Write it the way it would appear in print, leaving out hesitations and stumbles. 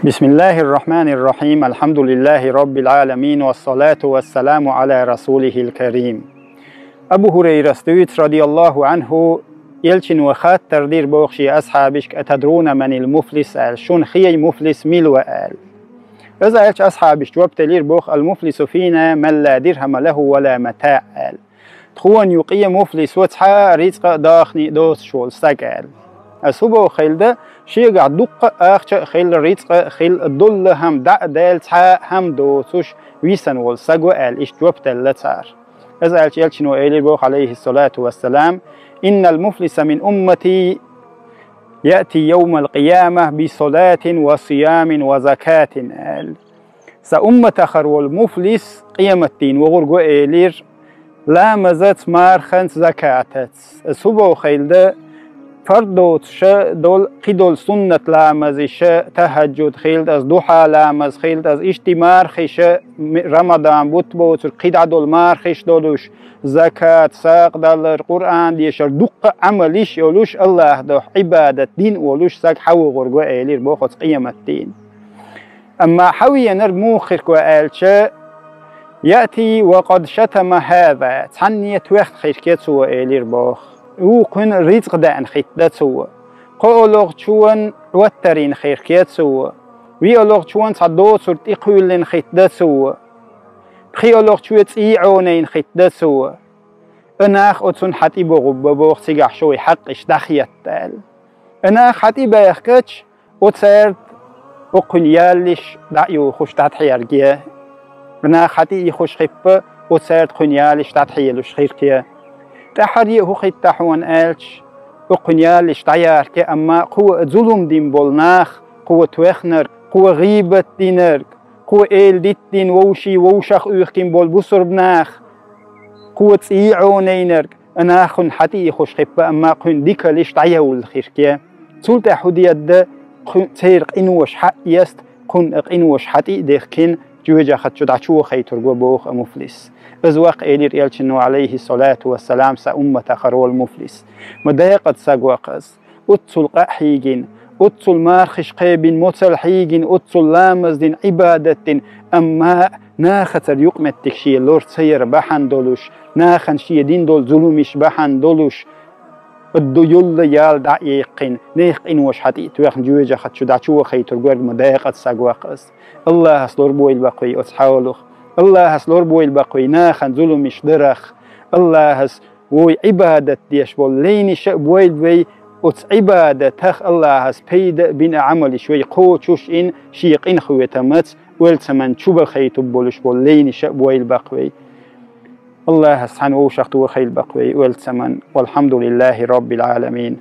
بسم الله الرحمن الرحيم. الحمد لله رب العالمين والصلاة والسلام على رسوله الكريم. أبو هريرة استويت رضي الله عنه يلشن وخات تردير بوخشي أصحابك أتدرون من المفلس؟ شون خي مفلس ميل وآل. إذا يلش أصحابك جواب تلير بوخ المفلس فينا من لا درهم له ولا متاع آل. تخون يقي مفلس وتحا رزق داخني دوس شول ساقال. أسوبو خيل ده شيء قاعد دق أخش خيل رزق خيل الدل هم دال تحا هم دوسوش ويسن والساقو آل إيش جواب تلتار. إذا يلش يلشنو إلي بوخ عليه الصلاة والسلام إن المفلس من أمتي يأتي يوم القيامة بصلاة وصيام وزكاة آل. سأمة خر والمفلس قيامة الدين وغرقو إلير لا مزت مارخنت زكاتت. سبو خيل ده فردوت شا دول قيدول سنة لامز شا تهجد خيلد از دوحا لامز خيلد از اجتمار خيش رمضان بوت بوت قيد عدول مار خيش دولوش زكاة ساق دل قرآن ديشر دق عمليش يولوش الله دو عبادة دين ولوش ساق حو غرقو ايلير بوخد قيمة الدين. أما حوية نرموخر كو ايلشا يأتي وقد شتم هذا تعني توخت خير كيتسو ايلير بوخ وكن رزق دان خيت سوا قولوغ تشون وترين خير كيت سوا ويولوغ تشون صدو صرت إقولين خيت سوا خيولوغ تشويت إيعونين خيت سوا أناخ أتسون حتي بغب سيقح شوي حقش دخيت تال أناخ حتي بايخكتش أتسارت أقن يالش دعيو خوش تاتحيار جيه أناخ حتي يخوش خيبه أتسارت قن يالش تاتحيالوش خير كيه تحريه هو خيت تحوان آلش وقنيال اشتعيار كي أما قوة ظلم دين بولناخ قوة توخنر قوة غيبة دينر قوة إيل ديت دين ووشي ووشخ أوخكين بول بسر بناخ قوة إيعونينر أناخن حتي خوش خيبا أما قن ديكا لاشتعيو الخير كي تولت حدية ده تيرق إنوش حق يست قن إنوش حتي ديخكين جوجا خد شدعشو خيتر بوخ مفلس أزواق إلير يلشنو عليه الصلاة والسلام سأمة خرول مفلس مدايقة ساقواقز أتصل قاحيجين أتصل مارخش قيبين متصل حيجين أتصل لامز دين عبادة أما ناختر يقمت تكشي اللور سير بحن دولوش ناخن شي دين دول ظلومش بحن دولوش الدو يول يال دعيقين نيق إنوش حتي تويخن جوجا خد شدعشو خيتر قوار مدايقة ساقواقز الله أسلور بويل باقوي أتحاولوخ الله هس لور بويل باقوي ناخن ظلمش درخ الله هس وي عبادة ديش بول ليني شأ بويل بي أتس عبادة تخ الله هس بيد بين عمل شوي قو تشوش إن شيق إن خوية مت والتمن شوب خيتو بولش بول ليني شأ بويل باقوي الله هس حن وشخت وخيل باقوي والتمن والحمد لله رب العالمين.